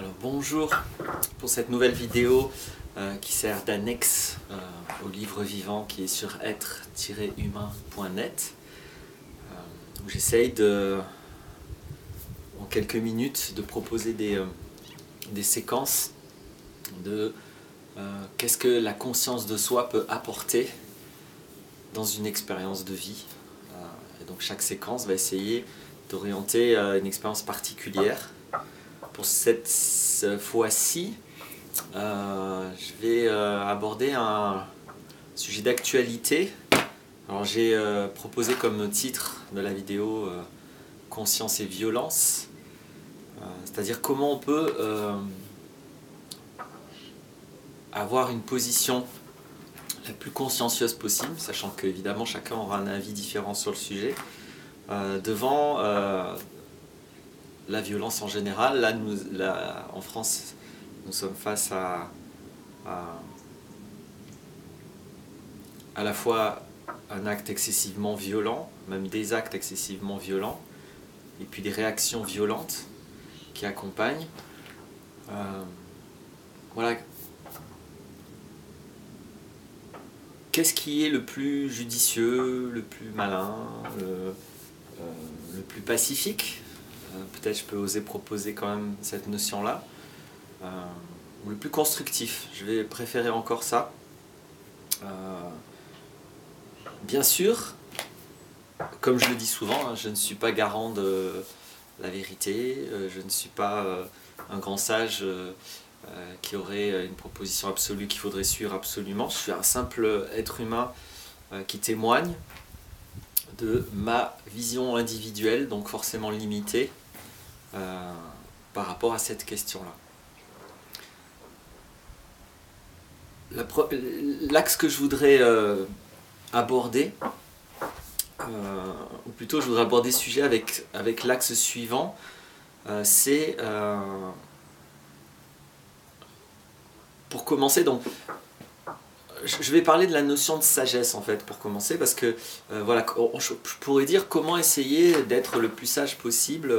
Alors bonjour pour cette nouvelle vidéo qui sert d'annexe au livre vivant qui est sur être-humain.net où j'essaye en quelques minutes de proposer des séquences de qu'est-ce que la conscience de soi peut apporter dans une expérience de vie. Et donc chaque séquence va essayer d'orienter une expérience particulière. Pour cette fois-ci, je vais aborder un sujet d'actualité. Alors j'ai proposé comme titre de la vidéo Conscience et violence, c'est-à-dire comment on peut avoir une position la plus consciencieuse possible, sachant qu'évidemment chacun aura un avis différent sur le sujet, devant la violence en général. Là, en France, nous sommes face à la fois un acte excessivement violent, même des actes excessivement violents, et puis des réactions violentes qui accompagnent. Voilà. Qu'est-ce qui est le plus judicieux, le plus malin, le plus pacifique? Peut-être je peux oser proposer quand même cette notion-là. Ou le plus constructif, je vais préférer encore ça. Bien sûr, comme je le dis souvent, je ne suis pas garant de la vérité, je ne suis pas un grand sage qui aurait une proposition absolue qu'il faudrait suivre absolument. Je suis un simple être humain qui témoigne de ma vision individuelle, donc forcément limitée par rapport à cette question-là. L'axe que je voudrais aborder, ou plutôt je voudrais aborder ce sujet avec l'axe suivant, c'est pour commencer, donc je vais parler de la notion de sagesse en fait pour commencer, parce que voilà, je pourrais dire comment essayer d'être le plus sage possible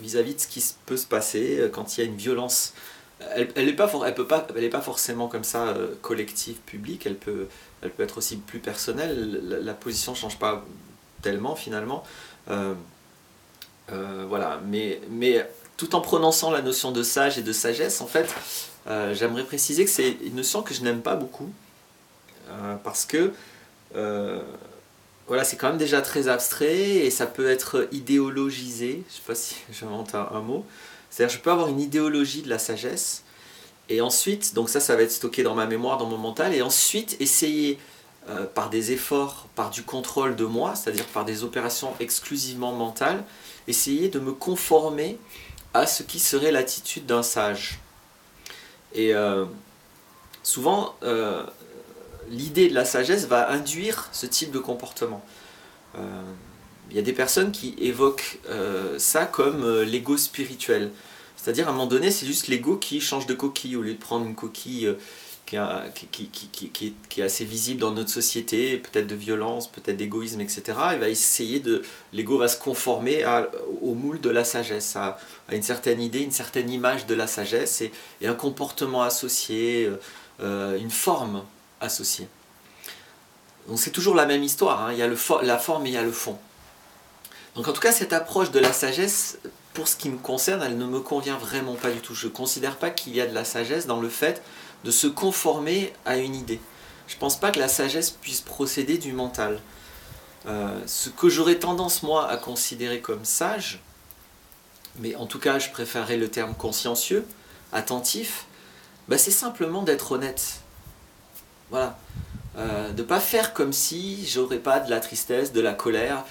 vis-à-vis de ce qui peut se passer quand il y a une violence. Elle n'est pas forcément comme ça collective, publique, elle peut être aussi plus personnelle, la position ne change pas tellement finalement. Voilà, mais tout en prononçant la notion de sage et de sagesse, en fait, j'aimerais préciser que c'est une notion que je n'aime pas beaucoup, parce que voilà, c'est quand même déjà très abstrait et ça peut être idéologisé. Je ne sais pas si j'invente un mot. C'est-à-dire je peux avoir une idéologie de la sagesse et ensuite, donc ça va être stocké dans ma mémoire, dans mon mental, et ensuite essayer par des efforts, par du contrôle de moi, c'est-à-dire par des opérations exclusivement mentales, essayer de me conformer à ce qui serait l'attitude d'un sage. Et souvent, l'idée de la sagesse va induire ce type de comportement. Il y a des personnes qui évoquent ça comme l'ego spirituel. C'est-à-dire, à un moment donné, c'est juste l'ego qui change de coquille. Au lieu de prendre une coquille qui est assez visible dans notre société, peut-être de violence, peut-être d'égoïsme, etc., il va essayer l'ego va se conformer au moule de la sagesse, à une certaine idée, une certaine image de la sagesse, et un comportement associé, une forme associée. Donc c'est toujours la même histoire, hein. Il y a la forme et il y a le fond. Donc en tout cas, cette approche de la sagesse, pour ce qui me concerne, elle ne me convient vraiment pas du tout. Je ne considère pas qu'il y a de la sagesse dans le fait de se conformer à une idée. Je ne pense pas que la sagesse puisse procéder du mental. Ce que j'aurais tendance, moi, à considérer comme sage, mais en tout cas, je préférerais le terme consciencieux, attentif, c'est simplement d'être honnête. Voilà. De ne pas faire comme si j'aurais pas de la tristesse, de la colère,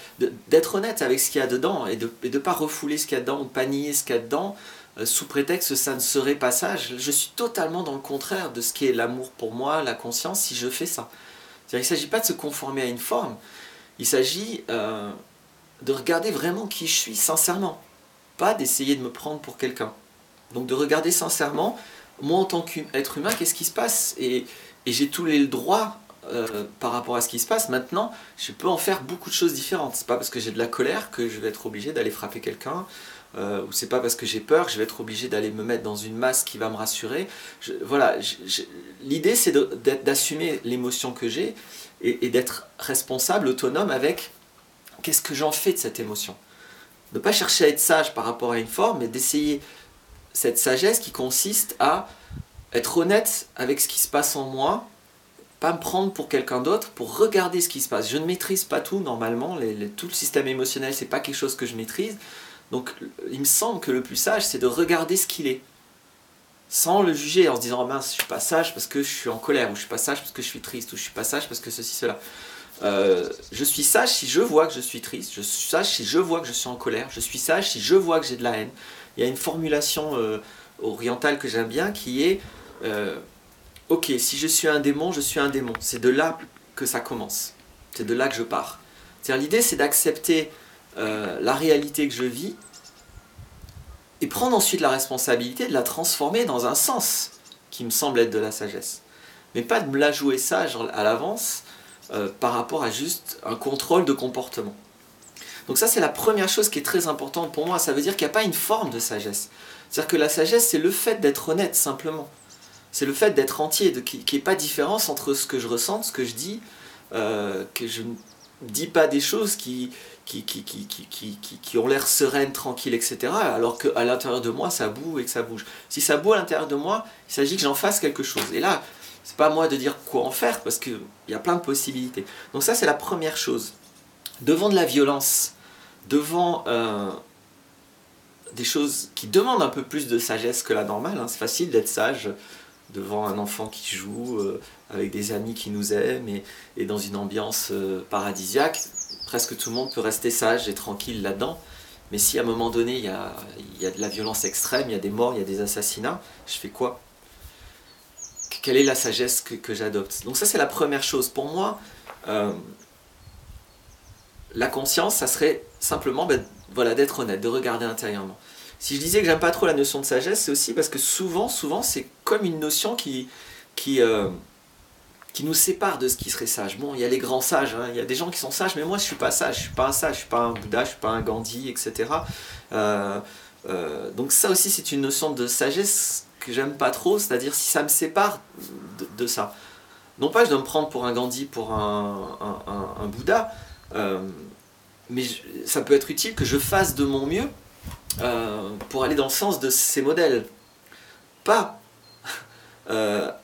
d'être honnête avec ce qu'il y a dedans et de ne pas refouler ce qu'il y a dedans ou pas nier ce qu'il y a dedans sous prétexte que ça ne serait pas sage. Je suis totalement dans le contraire de ce qu'est l'amour pour moi, la conscience, si je fais ça. C'est-à-dire, il ne s'agit pas de se conformer à une forme, il s'agit de regarder vraiment qui je suis sincèrement, pas d'essayer de me prendre pour quelqu'un. Donc de regarder sincèrement, moi en tant qu'être humain, qu'est-ce qui se passe, et j'ai tous les droits par rapport à ce qui se passe. Maintenant, je peux en faire beaucoup de choses différentes. C'est pas parce que j'ai de la colère que je vais être obligé d'aller frapper quelqu'un, ou c'est pas parce que j'ai peur que je vais être obligé d'aller me mettre dans une masse qui va me rassurer. Voilà, l'idée c'est d'assumer l'émotion que j'ai et d'être responsable, autonome avec qu'est-ce que j'en fais de cette émotion. Ne pas chercher à être sage par rapport à une forme, mais d'essayer cette sagesse qui consiste à être honnête avec ce qui se passe en moi, pas me prendre pour quelqu'un d'autre, pour regarder ce qui se passe. Je ne maîtrise pas tout normalement, tout le système émotionnel c'est pas quelque chose que je maîtrise, donc il me semble que le plus sage c'est de regarder ce qu'il est, sans le juger en se disant oh mince je suis pas sage parce que je suis en colère, ou je suis pas sage parce que je suis triste, ou je suis pas sage parce que ceci cela. Je suis sage si je vois que je suis triste, je suis sage si je vois que je suis en colère, je suis sage si je vois que j'ai de la haine. Il y a une formulation orientale que j'aime bien qui est ok, si je suis un démon, je suis un démon. C'est de là que ça commence. C'est de là que je pars. C'est-à-dire, l'idée, c'est d'accepter la réalité que je vis et prendre ensuite la responsabilité de la transformer dans un sens qui me semble être de la sagesse. Mais pas de me la jouer sage à l'avance par rapport à juste un contrôle de comportement. Donc ça, c'est la première chose qui est très importante pour moi. Ça veut dire qu'il n'y a pas une forme de sagesse. C'est-à-dire que la sagesse, c'est le fait d'être honnête, simplement. C'est le fait d'être entier, qu'il n'y ait pas de différence entre ce que je ressens, ce que je dis, que je ne dis pas des choses qui ont l'air sereines, tranquilles, etc. Alors qu'à l'intérieur de moi, ça boue et que ça bouge. Si ça boue à l'intérieur de moi, il s'agit que j'en fasse quelque chose. Et là, c'est pas à moi de dire quoi en faire, parce qu'il y a plein de possibilités. Donc ça, c'est la première chose. Devant de la violence, devant des choses qui demandent un peu plus de sagesse que la normale, hein. C'est facile d'être sage devant un enfant qui joue, avec des amis qui nous aiment, et dans une ambiance paradisiaque. Presque tout le monde peut rester sage et tranquille là-dedans. Mais si à un moment donné, il y a de la violence extrême, il y a des morts, il y a des assassinats, je fais quoi? Quelle est la sagesse que j'adopte? Donc ça, c'est la première chose. Pour moi, la conscience, ça serait simplement voilà, d'être honnête, de regarder intérieurement. Si je disais que j'aime pas trop la notion de sagesse, c'est aussi parce que souvent c'est comme une notion qui nous sépare de ce qui serait sage. Bon, il y a les grands sages, hein, il y a des gens qui sont sages, mais moi je suis pas sage, je suis pas un sage, je suis pas un Bouddha, je suis pas un Gandhi, etc. Donc ça aussi c'est une notion de sagesse que j'aime pas trop, c'est-à-dire si ça me sépare de ça. Non pas je dois me prendre pour un Gandhi, pour un Bouddha, mais ça peut être utile que je fasse de mon mieux pour aller dans le sens de ces modèles. Pas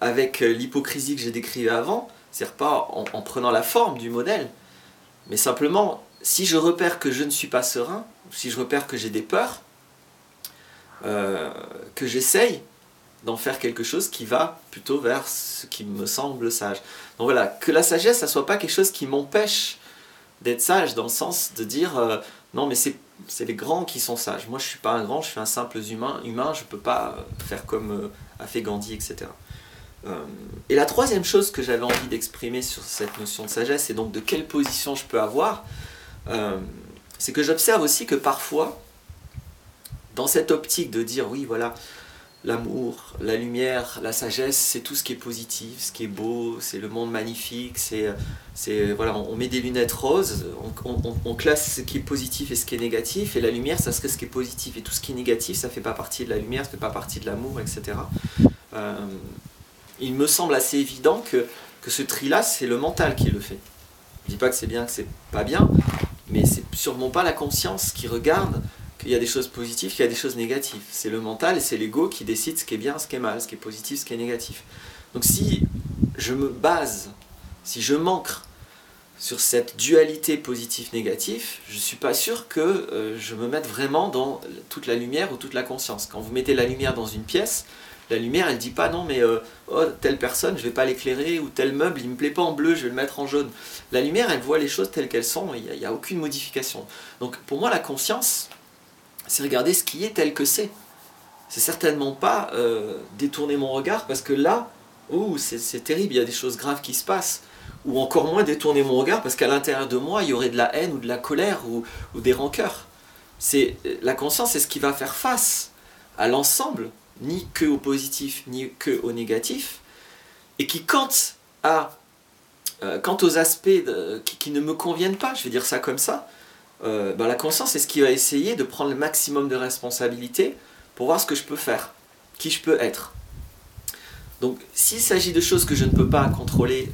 avec l'hypocrisie que j'ai décrite avant, c'est-à-dire pas en prenant la forme du modèle, mais simplement, si je repère que je ne suis pas serein, si je repère que j'ai des peurs, que j'essaye d'en faire quelque chose qui va plutôt vers ce qui me semble sage. Donc voilà, que la sagesse, ça soit pas quelque chose qui m'empêche d'être sage, dans le sens de dire non mais c'est les grands qui sont sages, moi je suis pas un grand, je suis un simple humain, je peux pas faire comme a fait Gandhi, etc. Et la troisième chose que j'avais envie d'exprimer sur cette notion de sagesse, et donc de quelle position je peux avoir, c'est que j'observe aussi que parfois, dans cette optique de dire oui voilà, l'amour, la lumière, la sagesse, c'est tout ce qui est positif, ce qui est beau, c'est le monde magnifique, voilà, on met des lunettes roses, on classe ce qui est positif et ce qui est négatif, et la lumière, ça serait ce qui est positif, et tout ce qui est négatif, ça fait pas partie de la lumière, ça fait pas partie de l'amour, etc. Il me semble assez évident que ce tri-là, c'est le mental qui le fait. Je dis pas que c'est bien, que c'est pas bien, mais c'est sûrement pas la conscience qui regarde qu'il y a des choses positives, qu'il y a des choses négatives. C'est le mental et c'est l'ego qui décide ce qui est bien, ce qui est mal, ce qui est positif, ce qui est négatif. Donc si je me base, si je m'ancre sur cette dualité positif-négatif, je ne suis pas sûr que je me mette vraiment dans toute la lumière ou toute la conscience. Quand vous mettez la lumière dans une pièce, la lumière elle ne dit pas non mais oh, telle personne je ne vais pas l'éclairer, ou tel meuble il ne me plaît pas en bleu, je vais le mettre en jaune. La lumière elle voit les choses telles qu'elles sont, il n'y a aucune modification. Donc pour moi la conscience, c'est regarder ce qui est tel que c'est. C'est certainement pas détourner mon regard parce que là, oh, c'est terrible, il y a des choses graves qui se passent. Ou encore moins détourner mon regard parce qu'à l'intérieur de moi, il y aurait de la haine ou de la colère ou des rancœurs. La conscience, c'est ce qui va faire face à l'ensemble, ni que au positif, ni que au négatif, et qui, quant aux aspects qui ne me conviennent pas, je vais dire ça comme ça, la conscience, c'est ce qui va essayer de prendre le maximum de responsabilité pour voir ce que je peux faire, qui je peux être. Donc, s'il s'agit de choses que je ne peux pas contrôler,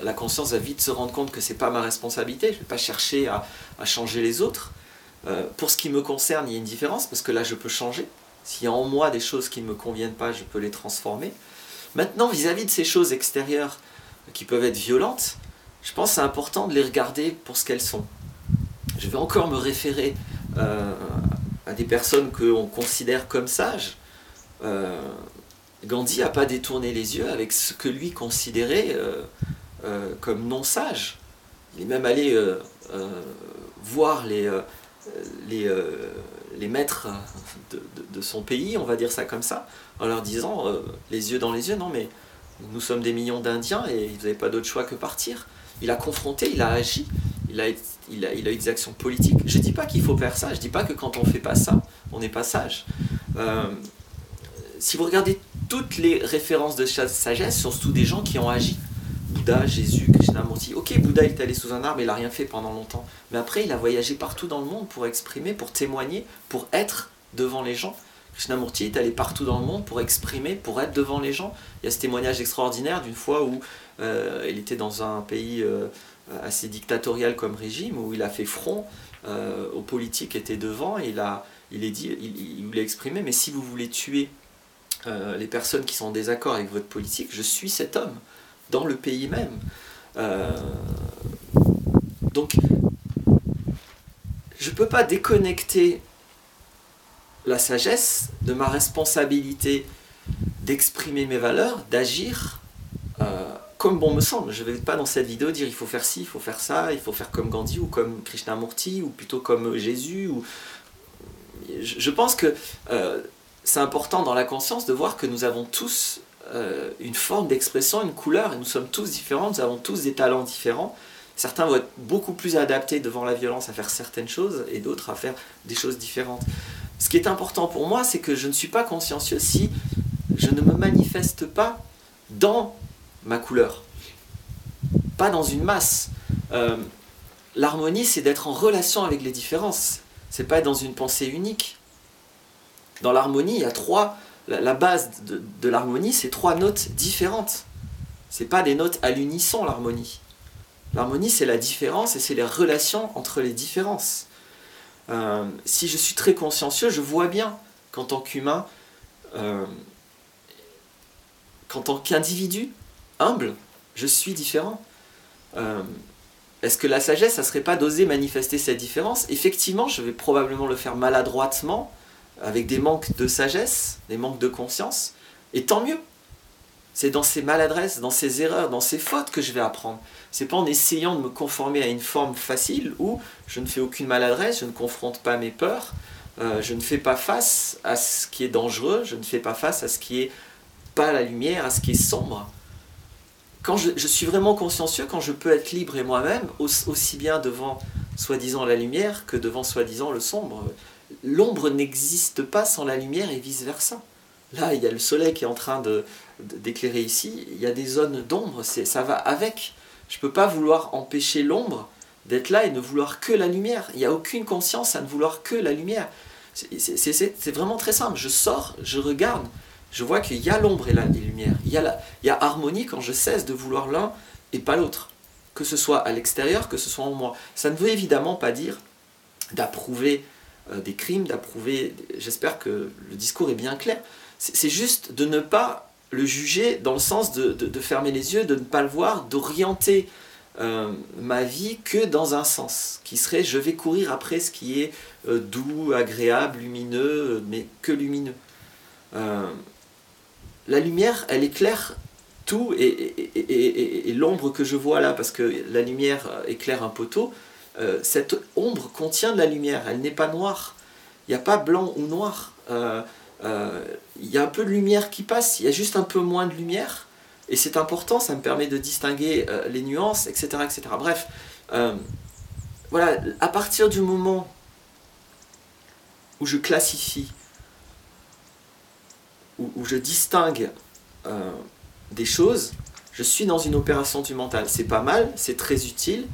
la conscience va vite se rendre compte que ce n'est pas ma responsabilité, je ne vais pas chercher à changer les autres. Pour ce qui me concerne, il y a une différence, parce que là, je peux changer. S'il y a en moi des choses qui ne me conviennent pas, je peux les transformer. Maintenant, vis-à-vis de ces choses extérieures qui peuvent être violentes, je pense que c'est important de les regarder pour ce qu'elles sont. Je vais encore me référer à des personnes qu'on considère comme sages. Gandhi n'a pas détourné les yeux avec ce que lui considérait comme non sage. Il est même allé voir les maîtres de son pays, on va dire ça comme ça, en leur disant, les yeux dans les yeux, non mais nous sommes des millions d'Indiens et vous n'avez pas d'autre choix que partir. Il a confronté, il a agi, il a eu des actions politiques. Je ne dis pas qu'il faut faire ça, je ne dis pas que quand on ne fait pas ça, on n'est pas sage. Si vous regardez toutes les références de sagesse, surtout des gens qui ont agi, Bouddha, Jésus, Krishnamurti. Ok, Bouddha il est allé sous un arbre, il n'a rien fait pendant longtemps. Mais après, il a voyagé partout dans le monde pour exprimer, pour témoigner, pour être devant les gens. Krishnamurti est allé partout dans le monde pour exprimer, pour être devant les gens. Il y a ce témoignage extraordinaire d'une fois où il était dans un pays assez dictatorial comme régime, où il a fait front aux politiques qui étaient devant, et il voulait exprimer, mais si vous voulez tuer les personnes qui sont en désaccord avec votre politique, je suis cet homme, dans le pays même. Donc, je ne peux pas déconnecter la sagesse de ma responsabilité d'exprimer mes valeurs, d'agir comme bon me semble. Je ne vais pas dans cette vidéo dire il faut faire ci, il faut faire ça, il faut faire comme Gandhi ou comme Krishnamurti ou plutôt comme Jésus. Je pense que c'est important dans la conscience de voir que nous avons tous une forme d'expression, une couleur, et nous sommes tous différents, nous avons tous des talents différents. Certains vont être beaucoup plus adaptés devant la violence à faire certaines choses et d'autres à faire des choses différentes. Ce qui est important pour moi, c'est que je ne suis pas consciencieux si je ne me manifeste pas dans ma couleur, pas dans une masse. L'harmonie, c'est d'être en relation avec les différences, c'est pas être dans une pensée unique. Dans l'harmonie, il y a la base de l'harmonie, c'est 3 notes différentes. C'est pas des notes à l'unisson, l'harmonie. L'harmonie, c'est la différence et c'est les relations entre les différences. Si je suis très consciencieux, je vois bien qu'en tant qu'humain, qu'en tant qu'individu humble, je suis différent. Est-ce que la sagesse, ça ne serait pas d'oser manifester cette différence? Effectivement, je vais probablement le faire maladroitement, avec des manques de sagesse, des manques de conscience, et tant mieux. C'est dans ces maladresses, dans ces erreurs, dans ces fautes que je vais apprendre. C'est pas en essayant de me conformer à une forme facile où je ne fais aucune maladresse, je ne confronte pas mes peurs, je ne fais pas face à ce qui est dangereux, je ne fais pas face à ce qui est pas la lumière, à ce qui est sombre. Quand je suis vraiment consciencieux, quand je peux être libre et moi-même, aussi bien devant soi-disant la lumière que devant soi-disant le sombre. L'ombre n'existe pas sans la lumière et vice-versa. Là, il y a le soleil qui est en train d'éclairer ici, il y a des zones d'ombre, ça va avec. Je ne peux pas vouloir empêcher l'ombre d'être là et ne vouloir que la lumière. Il n'y a aucune conscience à ne vouloir que la lumière. C'est vraiment très simple. Je sors, je regarde, je vois qu'il y a l'ombre et la lumière. Il y a harmonie quand je cesse de vouloir l'un et pas l'autre. Que ce soit à l'extérieur, que ce soit en moi. Ça ne veut évidemment pas dire d'approuver des crimes, d'approuver... J'espère que le discours est bien clair. C'est juste de ne pas le juger dans le sens de fermer les yeux, de ne pas le voir, d'orienter ma vie que dans un sens, qui serait je vais courir après ce qui est doux, agréable, lumineux, mais que lumineux. La lumière, elle éclaire tout, et l'ombre que je vois là, parce que la lumière éclaire un poteau, cette ombre contient de la lumière, elle n'est pas noire. Il n'y a pas blanc ou noir. Il y a un peu de lumière qui passe, il y a juste un peu moins de lumière, et c'est important, ça me permet de distinguer les nuances, etc. etc. Bref, voilà, à partir du moment où je classifie, où je distingue des choses, je suis dans une opération du mental. C'est pas mal, c'est très utile,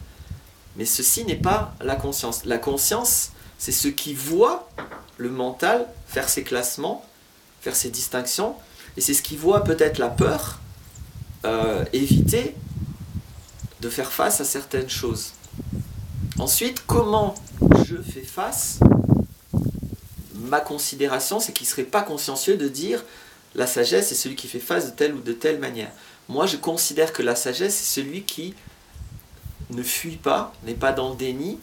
Mais ceci n'est pas la conscience. La conscience, c'est ce qui voit le mental faire ses classements, faire ses distinctions, et c'est ce qui voit peut-être la peur éviter de faire face à certaines choses. Ensuite, comment je fais face? Ma considération, c'est qu'il ne serait pas consciencieux de dire la sagesse, c'est celui qui fait face de telle ou de telle manière. Moi, je considère que la sagesse, c'est celui qui ne fuit pas, n'est pas dans le déni,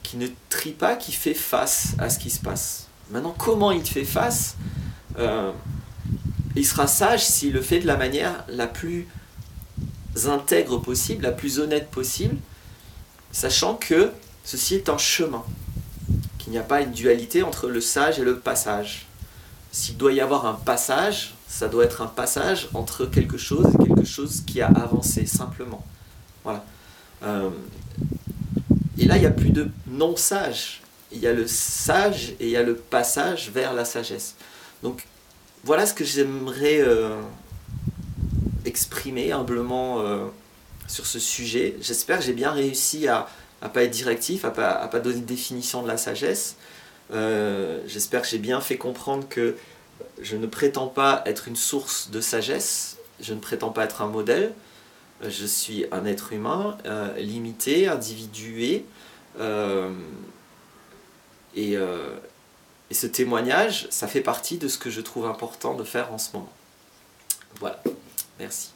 qui ne trie pas, qui fait face à ce qui se passe. Maintenant, comment il fait face? Il sera sage s'il le fait de la manière la plus intègre possible, la plus honnête possible, sachant que ceci est un chemin, qu'il n'y a pas une dualité entre le sage et le passage. S'il doit y avoir un passage, ça doit être un passage entre quelque chose et quelque chose qui a avancé, simplement. Voilà. Et là, il n'y a plus de non-sage. Il y a le sage et il y a le passage vers la sagesse. Donc, voilà ce que j'aimerais exprimer humblement sur ce sujet. J'espère que j'ai bien réussi à ne pas être directif, à pas donner de définition de la sagesse. J'espère que j'ai bien fait comprendre que je ne prétends pas être une source de sagesse, je ne prétends pas être un modèle, je suis un être humain limité, individué, et ce témoignage, ça fait partie de ce que je trouve important de faire en ce moment. Voilà, merci.